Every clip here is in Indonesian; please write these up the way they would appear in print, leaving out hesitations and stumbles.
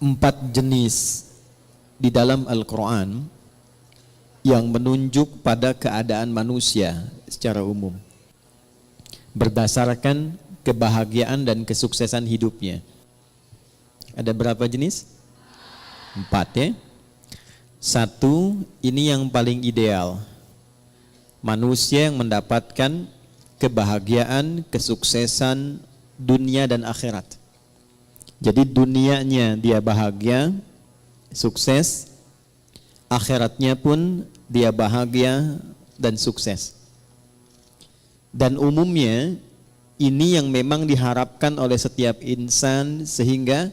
4 jenis di dalam Al-Quran yang menunjuk pada keadaan manusia secara umum berdasarkan kebahagiaan dan kesuksesan hidupnya. Ada berapa jenis? 4 ya. 1, ini yang paling ideal. Manusia yang mendapatkan kebahagiaan, kesuksesan dunia dan akhirat. Jadi dunianya dia bahagia, sukses, akhiratnya pun dia bahagia dan sukses. Dan umumnya ini yang memang diharapkan oleh setiap insan, sehingga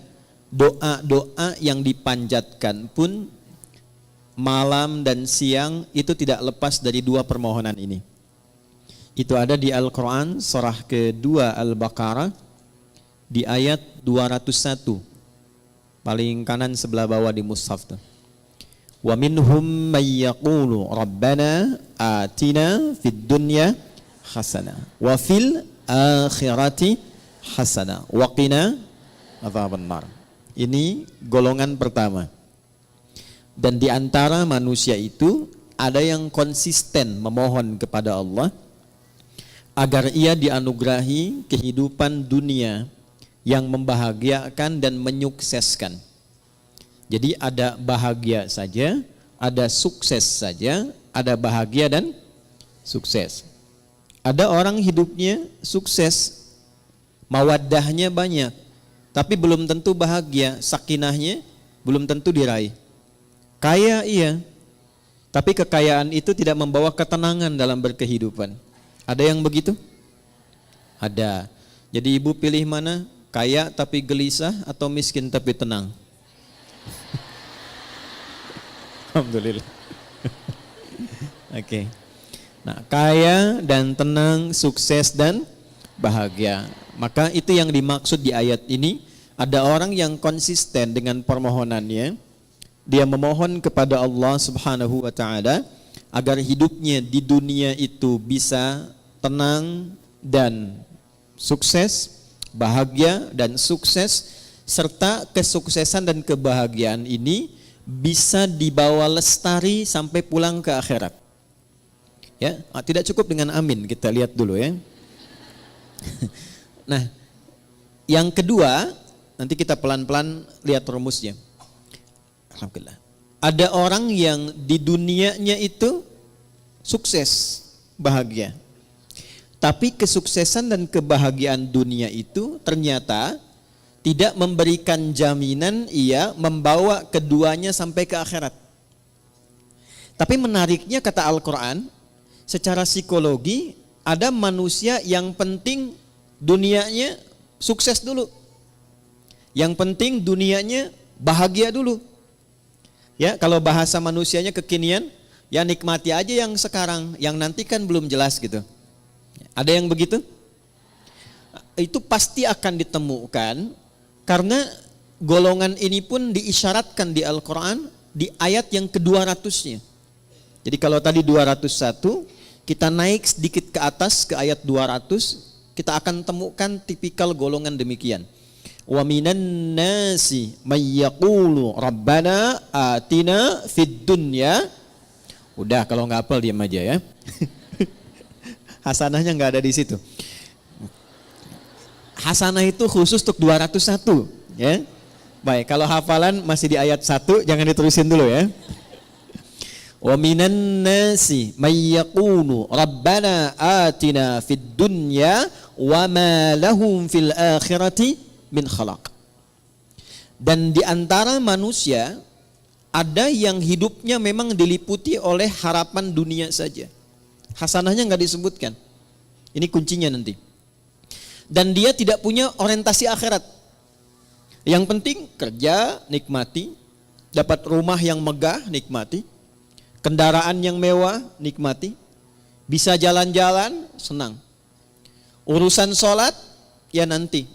doa-doa yang dipanjatkan pun malam dan siang itu tidak lepas dari 2 permohonan ini. Itu ada di Al-Quran surah kedua Al-Baqarah di ayat 201, paling kanan sebelah bawah di mushaf tuh. Wa minhum may yaqulu rabbana atina fid dunya hasanah wa fil akhirati hasanah wa qina adzabannar. Ini golongan pertama. Dan di antara manusia itu ada yang konsisten memohon kepada Allah agar ia dianugerahi kehidupan dunia yang membahagiakan dan menyukseskan. Jadi ada bahagia saja, ada sukses saja, ada bahagia dan sukses. Ada orang hidupnya sukses, mawaddahnya banyak, tapi belum tentu bahagia, sakinahnya belum tentu diraih. Kaya iya, tapi kekayaan itu tidak membawa ketenangan dalam berkehidupan. Ada yang begitu? Ada. Jadi ibu pilih mana? Kaya tapi gelisah atau miskin tapi tenang? Alhamdulillah. Oke. Nah, kaya dan tenang, sukses dan bahagia. Maka itu yang dimaksud di ayat ini. Ada orang yang konsisten dengan permohonannya. Dia memohon kepada Allah Subhanahu wa taala agar hidupnya di dunia itu bisa tenang dan sukses, bahagia dan sukses, serta kesuksesan dan kebahagiaan ini bisa dibawa lestari sampai pulang ke akhirat. Ya, tidak cukup dengan amin, kita lihat dulu ya. Nah, yang kedua, nanti kita pelan-pelan lihat rumusnya. Alhamdulillah. Ada orang yang di dunianya itu sukses, bahagia. Tapi kesuksesan dan kebahagiaan dunia itu ternyata tidak memberikan jaminan ia membawa keduanya sampai ke akhirat. Tapi menariknya kata Al-Quran, secara psikologi ada manusia yang penting dunianya sukses dulu. Yang penting dunianya bahagia dulu. Ya, kalau bahasa manusianya kekinian, ya nikmati aja yang sekarang, yang nanti kan belum jelas gitu. Ada yang begitu? Itu pasti akan ditemukan karena golongan ini pun diisyaratkan di Al-Quran di ayat yang ke-200-nya. Jadi kalau tadi 201, kita naik sedikit ke atas ke ayat 200, kita akan temukan tipikal golongan demikian. Wa minan nasi may yaqulu rabbana atina fid dunya. Udah, kalau nggak hafal diam aja ya. Hasanahnya nggak ada di situ. Hasanah itu khusus untuk 201 ya. Baik, kalau hafalan masih di ayat 1, jangan diterusin dulu ya. Wa minan nasi may yaqulu rabbana atina fid dunya wa ma lahum fil akhirati min khalaq. Dan di antara manusia ada yang hidupnya memang diliputi oleh harapan dunia saja. Hasanahnya nggak disebutkan. Ini kuncinya nanti. Dan dia tidak punya orientasi akhirat. Yang penting kerja, nikmati. Dapat rumah yang megah, nikmati. Kendaraan yang mewah, nikmati. Bisa jalan-jalan, senang. Urusan sholat, ya nanti.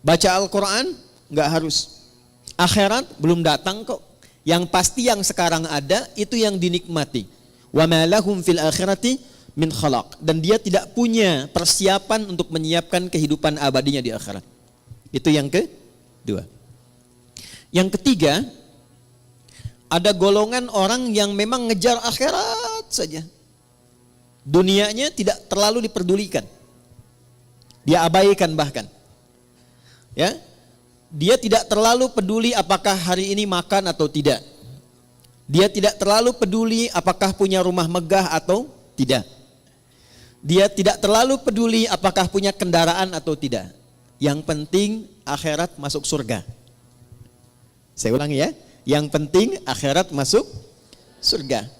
Baca Al-Quran, nggak harus. Akhirat belum datang kok. Yang pasti yang sekarang ada, itu yang dinikmati. Wa ma lahum fil akhirati min khalaq. Dan dia tidak punya persiapan untuk menyiapkan kehidupan abadinya di akhirat. Itu yang kedua. Yang ketiga, ada golongan orang yang memang ngejar akhirat saja. Dunianya tidak terlalu diperdulikan. Dia abaikan bahkan. Ya. Dia tidak terlalu peduli apakah hari ini makan atau tidak. Dia tidak terlalu peduli apakah punya rumah megah atau tidak. Dia tidak terlalu peduli apakah punya kendaraan atau tidak. Yang penting akhirat masuk surga. Saya ulangi ya. Yang penting akhirat masuk surga.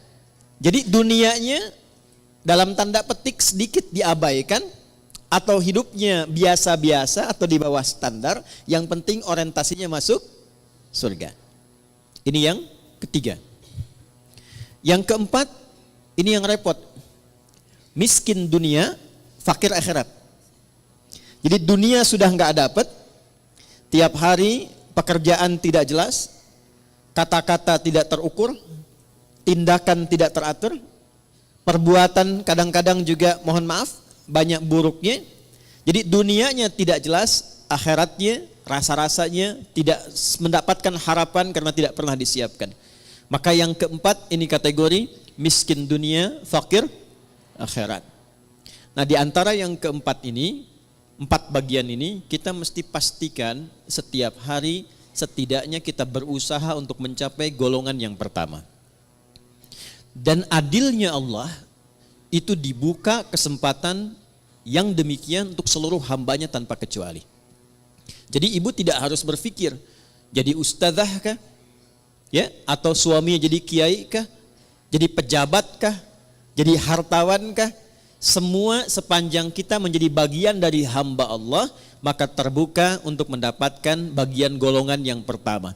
Jadi dunianya dalam tanda petik sedikit diabaikan, atau hidupnya biasa-biasa atau di bawah standar, yang penting orientasinya masuk surga. Ini yang ketiga. Yang keempat, ini yang repot. Miskin dunia, fakir akhirat. Jadi dunia sudah nggak dapat, tiap hari pekerjaan tidak jelas, kata-kata tidak terukur, tindakan tidak teratur, perbuatan kadang-kadang juga mohon maaf banyak buruknya. Jadi dunianya tidak jelas, akhiratnya rasa-rasanya tidak mendapatkan harapan karena tidak pernah disiapkan. Maka yang keempat ini kategori miskin dunia, fakir akhirat. Nah, di antara yang keempat ini, 4 bagian ini kita mesti pastikan setiap hari setidaknya kita berusaha untuk mencapai golongan yang pertama. Dan adilnya Allah itu dibuka kesempatan yang demikian untuk seluruh hambanya tanpa kecuali. Jadi ibu tidak harus berpikir jadi ustadzah kah? Ya, atau suaminya jadi kiai kah? Jadi pejabat kah? Jadi hartawan kah? Semua sepanjang kita menjadi bagian dari hamba Allah, maka terbuka untuk mendapatkan bagian golongan yang pertama.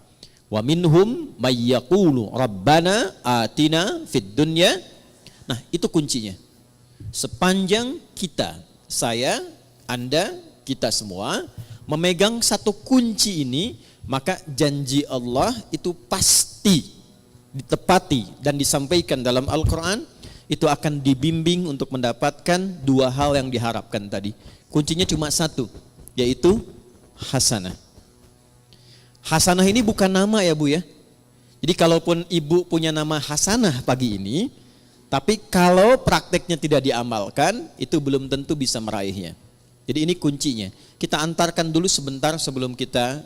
Wa minhum may yaqulu rabbana atina fid dunya. Nah, itu kuncinya. Sepanjang kita, saya, Anda, kita semua memegang satu kunci ini, maka janji Allah itu pasti ditepati dan disampaikan dalam Al-Quran. Itu akan dibimbing untuk mendapatkan 2 hal yang diharapkan tadi. Kuncinya cuma satu, yaitu hasanah. Hasanah ini bukan nama ya Bu ya. Jadi kalaupun ibu punya nama hasanah pagi ini, tapi kalau prakteknya tidak diamalkan, itu belum tentu bisa meraihnya. Jadi ini kuncinya. Kita antarkan dulu sebentar sebelum kita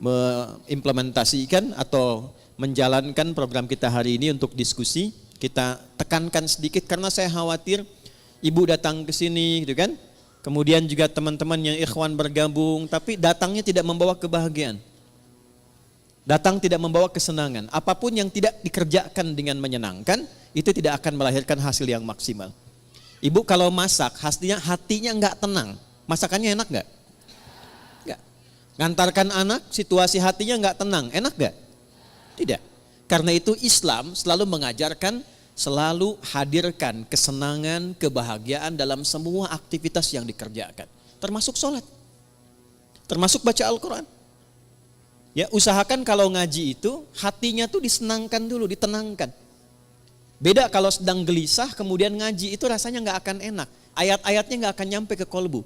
mengimplementasikan atau menjalankan program kita hari ini untuk diskusi. Kita tekankan sedikit karena saya khawatir ibu datang ke sini gitu kan. Kemudian juga teman-teman yang ikhwan bergabung, tapi datangnya tidak membawa kebahagiaan. Datang tidak membawa kesenangan. Apapun yang tidak dikerjakan dengan menyenangkan, itu tidak akan melahirkan hasil yang maksimal. Ibu kalau masak, hatinya enggak tenang. Masakannya enak enggak? Enggak. Ngantarkan anak, situasi hatinya enggak tenang. Enak enggak? Tidak. Karena itu Islam selalu mengajarkan, selalu hadirkan kesenangan, kebahagiaan dalam semua aktivitas yang dikerjakan. Termasuk sholat. Termasuk baca Al-Quran. Ya, usahakan kalau ngaji itu hatinya tuh disenangkan dulu, ditenangkan. Beda kalau sedang gelisah kemudian ngaji, itu rasanya nggak akan enak. Ayat-ayatnya nggak akan nyampe ke kolbu.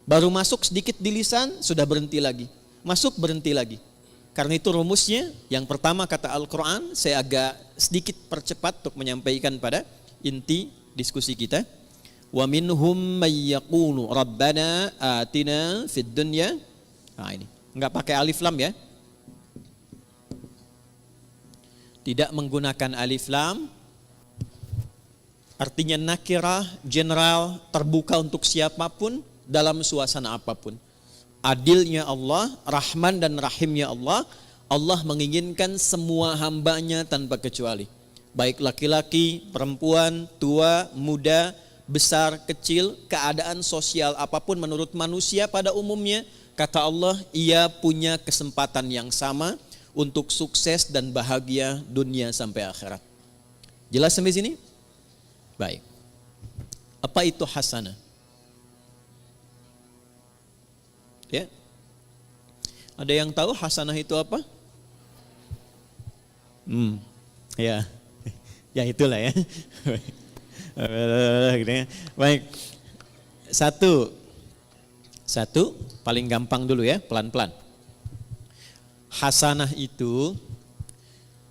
Baru masuk sedikit di lisan sudah berhenti lagi. Masuk berhenti lagi. Karena itu rumusnya yang pertama kata Al-Quran, saya agak sedikit percepat untuk menyampaikan pada inti diskusi kita. Wa minhum may yaqulu rabbana atina fid dunya. Nah ini, nggak pakai alif lam ya. Tidak menggunakan alif lam, artinya nakirah, general, terbuka untuk siapapun dalam suasana apapun. Adilnya Allah, Rahman dan Rahimnya Allah, Allah menginginkan semua hambanya tanpa kecuali. Baik laki-laki, perempuan, tua, muda, besar, kecil, keadaan sosial apapun menurut manusia pada umumnya, kata Allah, ia punya kesempatan yang sama untuk sukses dan bahagia dunia sampai akhirat. Jelas sampai sini? Baik. Apa itu hasanah? Ya. Ada yang tahu hasanah itu apa? Ya. Ya itulah ya. Baik. Satu paling gampang dulu ya, pelan-pelan. Hasanah itu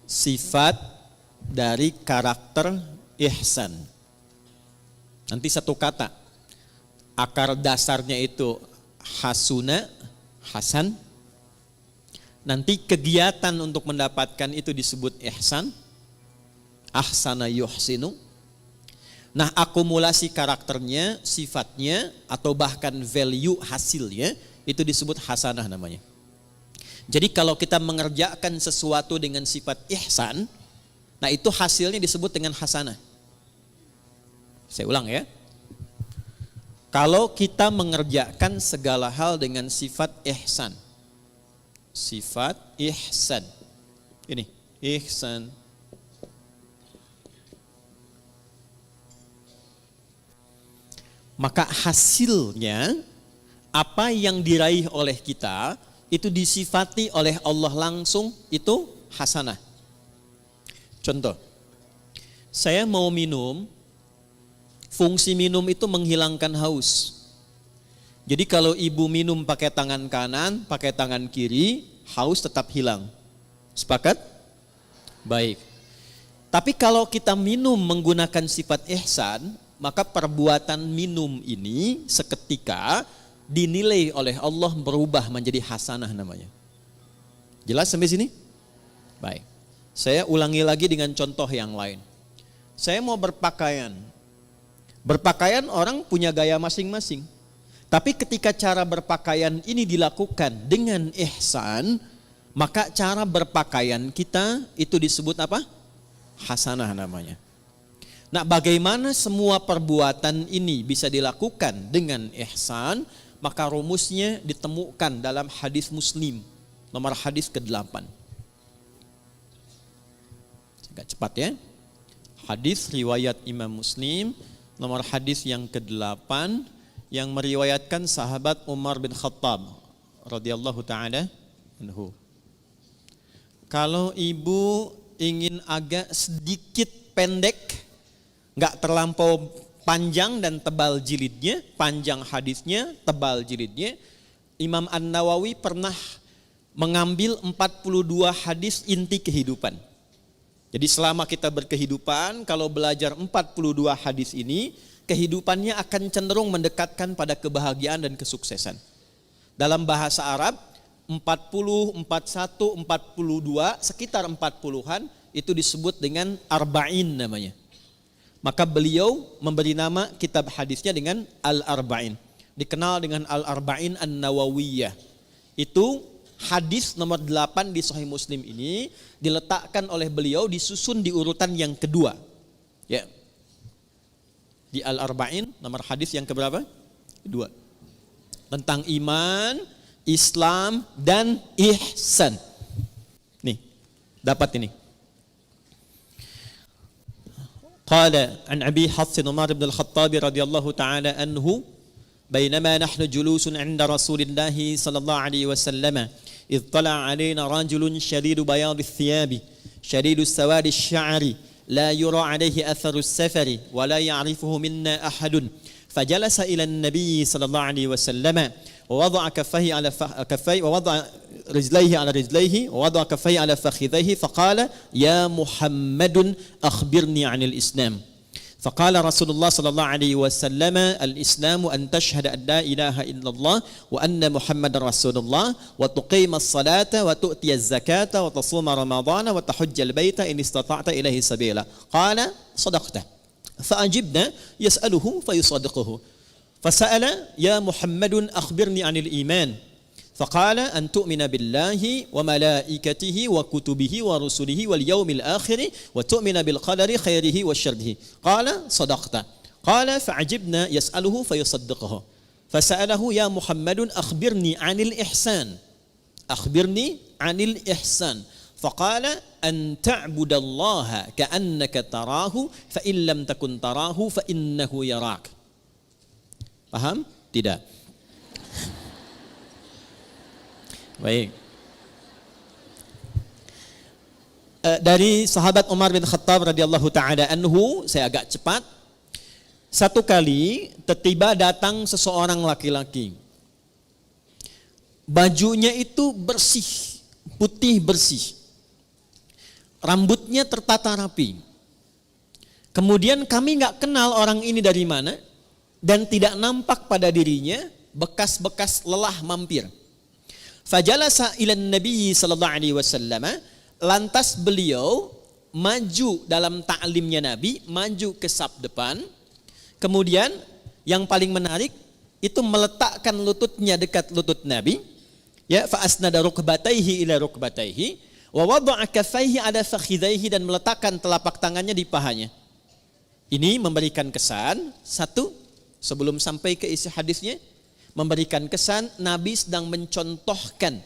sifat dari karakter ihsan. Nanti satu kata, akar dasarnya itu hasuna, hasan. Nanti kegiatan untuk mendapatkan itu disebut ihsan, ahsana yuhsinu. Nah, akumulasi karakternya, sifatnya, atau bahkan value hasilnya, itu disebut hasanah namanya. Jadi kalau kita mengerjakan sesuatu dengan sifat ihsan, nah itu hasilnya disebut dengan hasanah. Saya ulang ya. Kalau kita mengerjakan segala hal dengan sifat ihsan, sifat ihsan, ini ihsan, maka hasilnya apa yang diraih oleh kita itu disifati oleh Allah langsung, itu hasanah. Contoh, saya mau minum, fungsi minum itu menghilangkan haus. Jadi kalau ibu minum pakai tangan kanan, pakai tangan kiri, haus tetap hilang. Sepakat? Baik. Tapi kalau kita minum menggunakan sifat ihsan, maka perbuatan minum ini seketika dinilai oleh Allah berubah menjadi hasanah namanya. Jelas sampai sini? Baik. Saya ulangi lagi dengan contoh yang lain. Saya mau berpakaian. Berpakaian orang punya gaya masing-masing. Tapi ketika cara berpakaian ini dilakukan dengan ihsan, maka cara berpakaian kita itu disebut apa? Hasanah namanya. Nah, bagaimana semua perbuatan ini bisa dilakukan dengan ihsan? Maka rumusnya ditemukan dalam hadis Muslim, nomor hadis ke-8. Agak cepat ya. Hadis riwayat Imam Muslim, nomor hadis yang ke-8, yang meriwayatkan sahabat Umar bin Khattab radhiyallahu taala anhu. Kalau ibu ingin agak sedikit pendek, enggak terlampau panjang dan tebal jilidnya, panjang hadisnya, tebal jilidnya, Imam An-Nawawi pernah mengambil 42 hadis inti kehidupan. Jadi selama kita berkehidupan, kalau belajar 42 hadis ini, kehidupannya akan cenderung mendekatkan pada kebahagiaan dan kesuksesan. Dalam bahasa Arab, 40, 41, 42, sekitar 40-an, itu disebut dengan arba'in namanya. Maka beliau memberi nama kitab hadisnya dengan Al-Arba'in. Dikenal dengan Al-Arba'in An-Nawawiyah. Itu hadis nomor 8 di Sahih Muslim ini diletakkan oleh beliau, disusun di urutan yang kedua. Ya. Di Al-Arba'in nomor hadis yang keberapa? Kedua. Tentang iman, Islam, dan ihsan. Nih, dapat ini. قال عن أبي حفص عمر بن الخطاب رضي الله تعالى عنه بينما نحن جلوس عند رسول الله صلى الله عليه وسلم إذ طلع علينا رجل شديد بياض الثياب شديد سواد الشعر لا يرى عليه أثر السفر ولا يعرفه منا أحد فجلس إلى النبي صلى الله عليه وسلم ووضع كفيه على كفيه ووضع رجليه على رجليه ووضع كفيه على فخذيه فقال يا محمد أخبرني عن الإسلام فقال رسول الله صلى الله عليه وسلم الإسلام أن تشهد أن لا إله إلا الله وأن محمد رسول الله وتقيم الصلاة وتؤتي الزكاة وتصوم رمضان وتحج البيت إن استطعت إليه سبيلا قال صدقت فأجبنا يسأله فيصدقه فسأل يا محمد أخبرني عن الإيمان فقال أن تؤمن بالله وملائكته وكتبه ورسله واليوم الآخر وتؤمن بالقدر خيره وشره قال صدقت قال فعجبنا يسأله فيصدقه فسأله يا محمد أخبرني عن الإحسان أخبرني عن الإحسان فقال أن تعبد الله كأنك تراه فإن لم تكن تراه فإنه يراك. Paham? Tidak. Baik. Dari sahabat Umar bin Khattab radhiyallahu taala anhu, saya agak cepat. Satu kali tiba datang seseorang laki-laki. Bajunya itu bersih, putih bersih. Rambutnya tertata rapi. Kemudian kami nggak kenal orang ini dari mana dan tidak nampak pada dirinya bekas-bekas lelah mampir. Fajalasa ilan Nabi sallallahu alaihi wasallam, lantas beliau maju dalam ta'limnya Nabi, maju ke saf depan. Kemudian yang paling menarik itu meletakkan lututnya dekat lutut Nabi, ya, fa asnada rukbatayhi ila rukbatayhi wa wada'a kaffayhi ala fakhidhayhi, dan meletakkan telapak tangannya di pahanya. Ini memberikan kesan, satu, sebelum sampai ke isi hadisnya, memberikan kesan Nabi sedang mencontohkan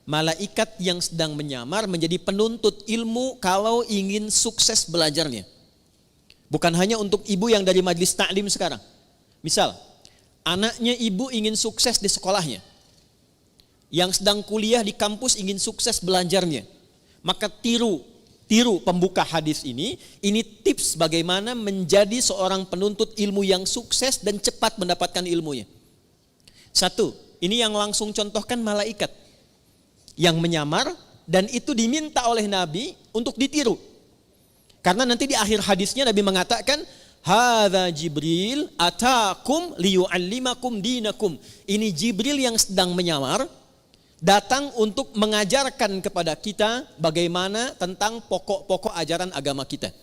malaikat yang sedang menyamar menjadi penuntut ilmu kalau ingin sukses belajarnya. Bukan hanya untuk ibu yang dari majlis taklim sekarang. Misal, anaknya ibu ingin sukses di sekolahnya, yang sedang kuliah di kampus ingin sukses belajarnya, maka tiru pembuka hadis ini tips bagaimana menjadi seorang penuntut ilmu yang sukses dan cepat mendapatkan ilmunya. Satu, ini yang langsung contohkan malaikat yang menyamar, dan itu diminta oleh Nabi untuk ditiru. Karena nanti di akhir hadisnya Nabi mengatakan, hadza Jibril atakum liyu'allimakum dinakum. Ini Jibril yang sedang menyamar, datang untuk mengajarkan kepada kita bagaimana tentang pokok-pokok ajaran agama kita.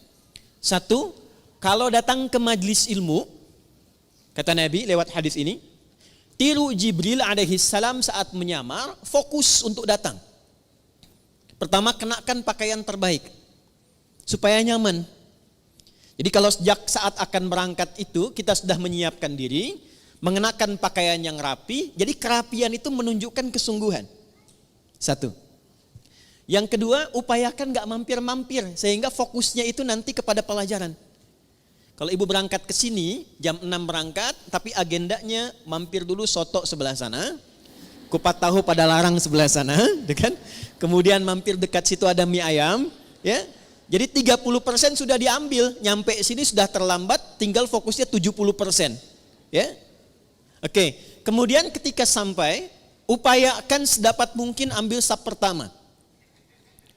Satu, kalau datang ke majlis ilmu, kata Nabi lewat hadis ini, tiru Jibril alaihi salam saat menyamar, fokus untuk datang. Pertama, kenakan pakaian terbaik supaya nyaman. Jadi kalau sejak saat akan berangkat itu kita sudah menyiapkan diri, mengenakan pakaian yang rapi, jadi kerapian itu menunjukkan kesungguhan. Satu. Yang kedua, upayakan gak mampir-mampir, sehingga fokusnya itu nanti kepada pelajaran. Kalau ibu berangkat ke sini, jam 6 berangkat, tapi agendanya mampir dulu soto sebelah sana, kupat tahu pada larang sebelah sana, kan? Kemudian mampir dekat situ ada mie ayam, ya. Jadi 30% sudah diambil, nyampe sini sudah terlambat, tinggal fokusnya 70%, ya. Oke, kemudian ketika sampai, upayakan sedapat mungkin ambil saf pertama.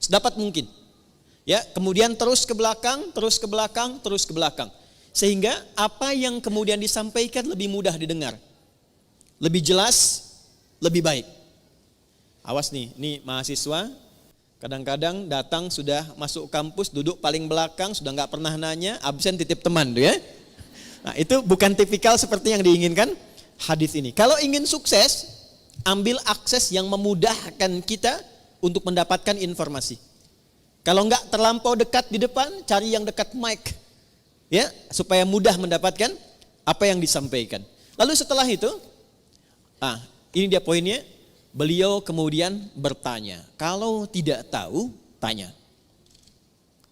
Sedapat mungkin. Ya, kemudian terus ke belakang, terus ke belakang, terus ke belakang. Sehingga apa yang kemudian disampaikan lebih mudah didengar. Lebih jelas, lebih baik. Awas nih, ini mahasiswa kadang-kadang datang sudah masuk kampus, duduk paling belakang, sudah nggak pernah nanya, absen titip teman tuh ya. Nah, itu bukan tipikal seperti yang diinginkan hadis ini. Kalau ingin sukses, ambil akses yang memudahkan kita untuk mendapatkan informasi. Kalau enggak terlampau dekat di depan, cari yang dekat mic, ya, supaya mudah mendapatkan apa yang disampaikan. Lalu setelah itu, ini dia poinnya. Beliau kemudian bertanya. Kalau tidak tahu, tanya.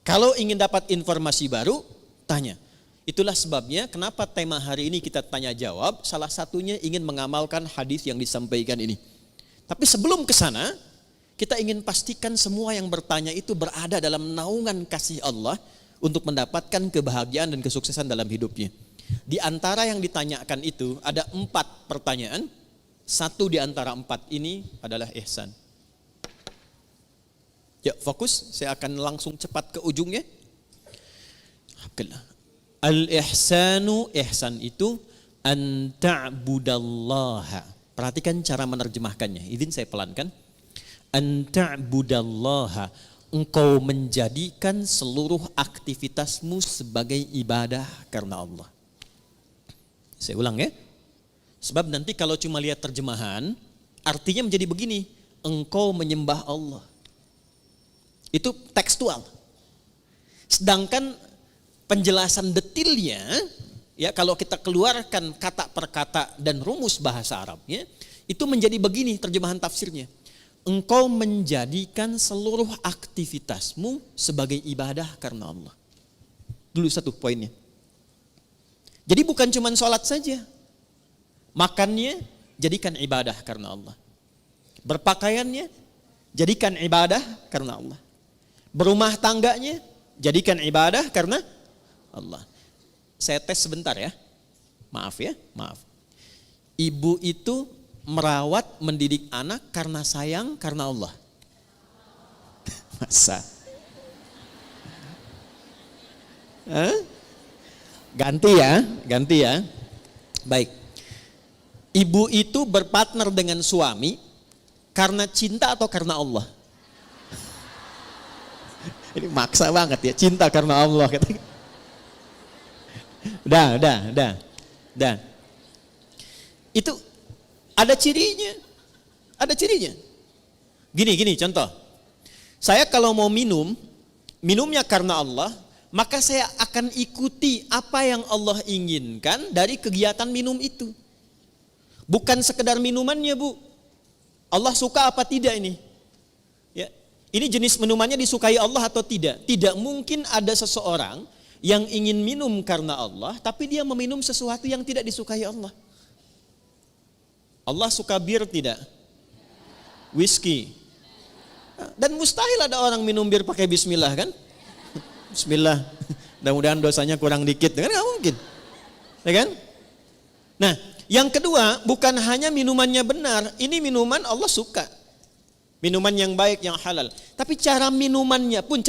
Kalau ingin dapat informasi baru, tanya. Itulah sebabnya kenapa tema hari ini kita tanya jawab, salah satunya ingin mengamalkan hadis yang disampaikan ini. Tapi sebelum ke sana, kita ingin pastikan semua yang bertanya itu berada dalam naungan kasih Allah untuk mendapatkan kebahagiaan dan kesuksesan dalam hidupnya. Di antara yang ditanyakan itu ada 4 pertanyaan. Satu di antara 4 ini adalah ihsan. Ya, fokus, saya akan langsung cepat ke ujungnya. Al-ihsanu, ihsan itu an ta'budallaha. Perhatikan cara menerjemahkannya. Izin saya pelankan. An ta'budallaha, engkau menjadikan seluruh aktivitasmu sebagai ibadah karena Allah. Saya ulang ya. Sebab nanti kalau cuma lihat terjemahan, artinya menjadi begini, engkau menyembah Allah. Itu tekstual. Sedangkan penjelasan detailnya, ya, kalau kita keluarkan kata per kata dan rumus bahasa Arabnya, itu menjadi begini terjemahan tafsirnya. Engkau menjadikan seluruh aktivitasmu sebagai ibadah karena Allah. Dulu satu poinnya. Jadi bukan cuma sholat saja. Makannya jadikan ibadah karena Allah. Berpakaiannya jadikan ibadah karena Allah. Berumah tangganya jadikan ibadah karena Allah. Saya tes sebentar ya. Maaf ya, maaf. Ibu itu merawat, mendidik anak karena sayang, karena Allah. Masa? Hah? Ganti ya. Baik. Ibu itu berpartner dengan suami karena cinta atau karena Allah? Ini maksa banget ya, cinta karena Allah. Udah. Itu ada cirinya. Gini contoh. Saya kalau mau minumnya karena Allah, maka saya akan ikuti apa yang Allah inginkan dari kegiatan minum itu. Bukan sekedar minumannya, Bu. Allah suka apa tidak ini? Ya. Ini jenis minumannya disukai Allah atau tidak? Tidak mungkin ada seseorang yang ingin minum karena Allah, tapi dia meminum sesuatu yang tidak disukai Allah. Allah suka bir tidak? Whisky. Dan mustahil ada orang minum bir pakai bismillah kan? Bismillah. Mudah-mudahan dosanya kurang dikit, kan nggak mungkin. Ya kan? Nah, yang kedua, bukan hanya minumannya benar, ini minuman Allah suka. Minuman yang baik, yang halal. Tapi cara minumnya pun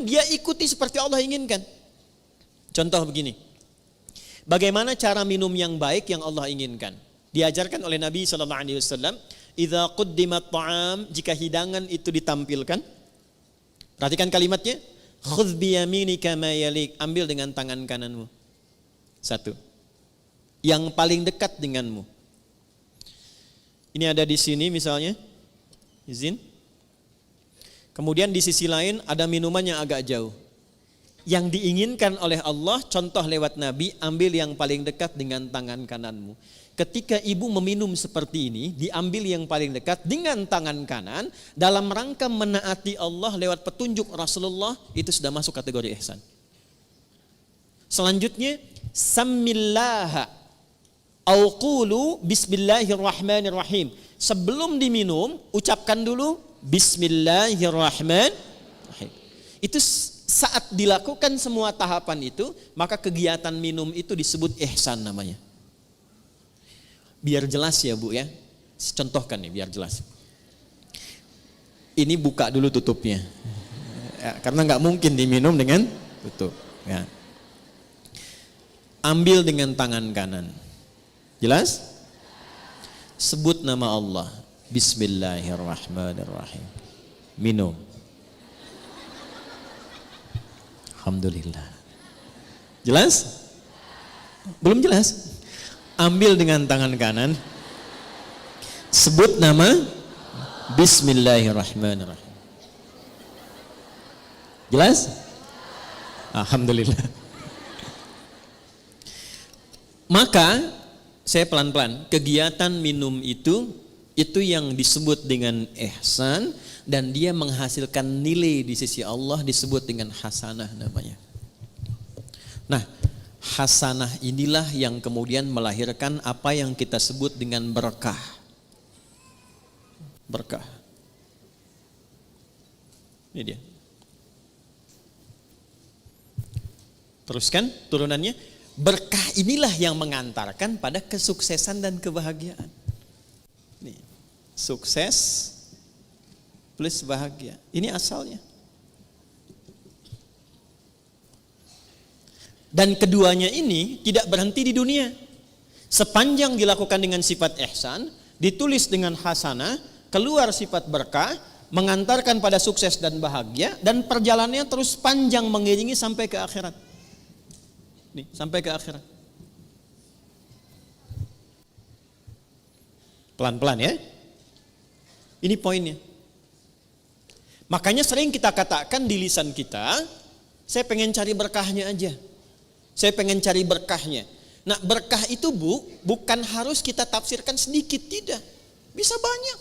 dia ikuti seperti Allah inginkan. Contoh begini. Bagaimana cara minum yang baik yang Allah inginkan? Diajarkan oleh Nabi SAW, idza quddimat ta'am, jika hidangan itu ditampilkan. Perhatikan kalimatnya. Khudh biyaminika ma yalik, ambil dengan tangan kananmu. Satu. Yang paling dekat denganmu. Ini ada di sini misalnya. Izin. Kemudian di sisi lain ada minuman yang agak jauh. Yang diinginkan oleh Allah, contoh lewat Nabi, ambil yang paling dekat dengan tangan kananmu. Ketika ibu meminum seperti ini, diambil yang paling dekat dengan tangan kanan, dalam rangka menaati Allah lewat petunjuk Rasulullah, itu sudah masuk kategori ihsan. Selanjutnya, Sammillaha au qulu bismillahirrahmanirrahim. Sebelum diminum, ucapkan dulu bismillahirrahmanirrahim. Itu saat dilakukan semua tahapan itu, maka kegiatan minum itu disebut ihsan namanya. Biar jelas ya Bu ya, contohkan nih biar jelas. Ini buka dulu tutupnya, ya, karena nggak mungkin diminum dengan tutup. Ya. Ambil dengan tangan kanan, jelas? Sebut nama Allah, Bismillahirrahmanirrahim. Minum. Alhamdulillah. Jelas? Belum jelas? Ambil dengan tangan kanan, sebut nama Bismillahirrahmanirrahim. Jelas? Alhamdulillah. Maka saya pelan-pelan, kegiatan minum itu yang disebut dengan ihsan, dan dia menghasilkan nilai di sisi Allah disebut dengan hasanah namanya. Nah, hasanah inilah yang kemudian melahirkan apa yang kita sebut dengan berkah. Berkah. Ini dia. Teruskan turunannya. Berkah inilah yang mengantarkan pada kesuksesan dan kebahagiaan. Nih, sukses plus bahagia. Ini asalnya. Dan keduanya ini tidak berhenti di dunia. Sepanjang dilakukan dengan sifat ihsan, ditulis dengan hasanah, keluar sifat berkah, mengantarkan pada sukses dan bahagia, dan perjalanannya terus panjang mengiringi sampai ke akhirat. Nih, sampai ke akhirat. Pelan-pelan ya. Ini poinnya. Makanya sering kita katakan di lisan kita, saya pengen cari berkahnya aja. Saya pengen cari berkahnya. Nah, berkah itu bukan harus kita tafsirkan sedikit, tidak. Bisa banyak.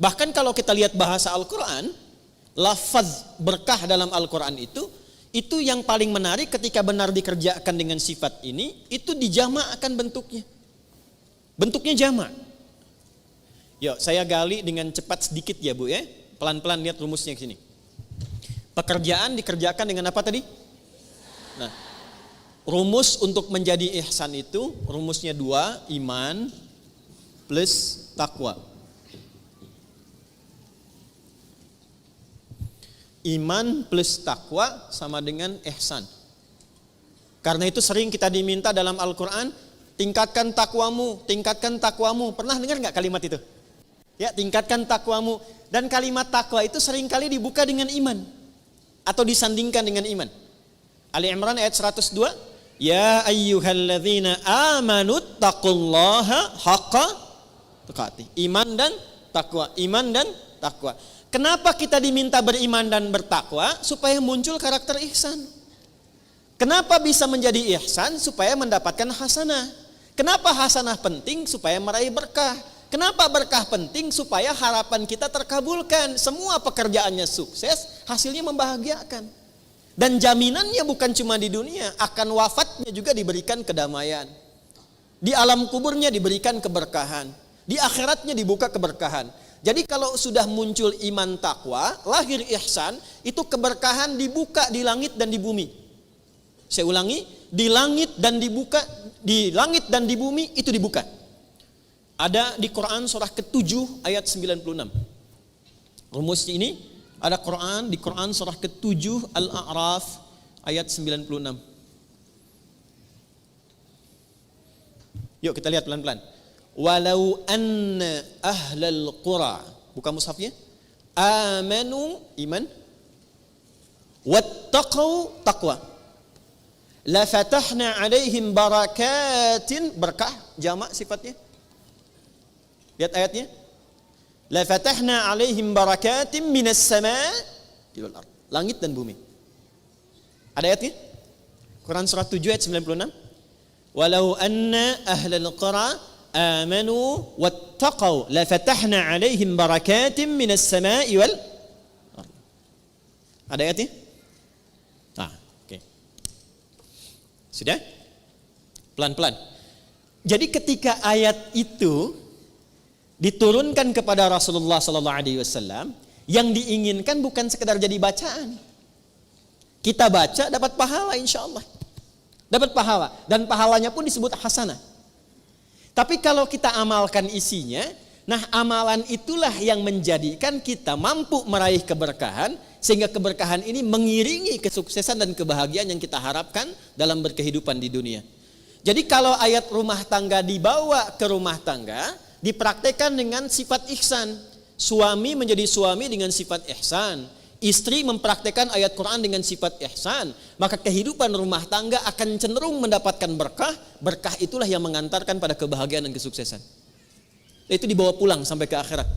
Bahkan kalau kita lihat bahasa Al-Quran, lafaz berkah dalam Al-Quran itu yang paling menarik ketika benar dikerjakan dengan sifat ini, itu dijamakkan bentuknya. Bentuknya jamak. Yuk, saya gali dengan cepat sedikit ya Bu ya. Pelan-pelan lihat rumusnya ke sini. Pekerjaan dikerjakan dengan apa tadi? Nah, rumus untuk menjadi ihsan itu rumusnya 2, iman plus takwa. Iman plus takwa sama dengan ihsan. Karena itu sering kita diminta dalam Al-Quran, tingkatkan takwamu, tingkatkan takwamu. Pernah dengar nggak kalimat itu? Ya, tingkatkan takwamu. Dan kalimat takwa itu seringkali dibuka dengan iman atau disandingkan dengan iman. Ali Imran ayat 102, ya ayyuhalladzina amanu taqullaha haqqa tuqatih. Iman dan takwa, iman dan takwa. Kenapa kita diminta beriman dan bertakwa? Supaya muncul karakter ihsan. Kenapa bisa menjadi ihsan? Supaya mendapatkan hasanah. Kenapa hasanah penting? Supaya meraih berkah. Kenapa berkah penting? Supaya harapan kita terkabulkan. Semua pekerjaannya sukses, hasilnya membahagiakan. Dan jaminannya bukan cuma di dunia, akan wafatnya juga diberikan kedamaian. Di alam kuburnya diberikan keberkahan. Di akhiratnya dibuka keberkahan. Jadi kalau sudah muncul iman takwa, lahir ihsan, itu keberkahan dibuka di langit dan di bumi. Saya ulangi, di langit dan dibuka, di langit dan di bumi itu dibuka. Ada di Quran surah ke-7 ayat 96. Rumusnya ini ada Quran di Quran surah ke-7 Al-A'raf ayat 96. Yuk kita lihat pelan-pelan. Walau anna ahlal qura, buka mushafnya, amanu iman, wattaqau taqwa, la fatahna alaihim barakatin, berkah jamak sifatnya. Lihat ayatnya, la fatahna alaihim barakatin minas sama' wal ard, langit dan bumi. Ada ayatnya? Quran surah 7 ayat 96. Walau anna ahlal qura amanu wattaqau la fatahna alaihim barakatin minas sama'i wal ard. Ada ayatnya? Oke. Sudah? Pelan-pelan. Jadi ketika ayat itu diturunkan kepada Rasulullah sallallahu alaihi wasallam, yang diinginkan bukan sekedar jadi bacaan. Kita baca dapat pahala insyaallah. Dapat pahala dan pahalanya pun disebut hasanah. Tapi kalau kita amalkan isinya, nah amalan itulah yang menjadikan kita mampu meraih keberkahan, sehingga keberkahan ini mengiringi kesuksesan dan kebahagiaan yang kita harapkan dalam berkehidupan di dunia. Jadi kalau ayat rumah tangga dibawa ke rumah tangga, dipraktekkan dengan sifat ihsan. Suami menjadi suami dengan sifat ihsan. Istri mempraktekkan ayat Quran dengan sifat ihsan, maka kehidupan rumah tangga akan cenderung mendapatkan berkah. Berkah itulah yang mengantarkan pada kebahagiaan dan kesuksesan. Itu dibawa pulang sampai ke akhirat.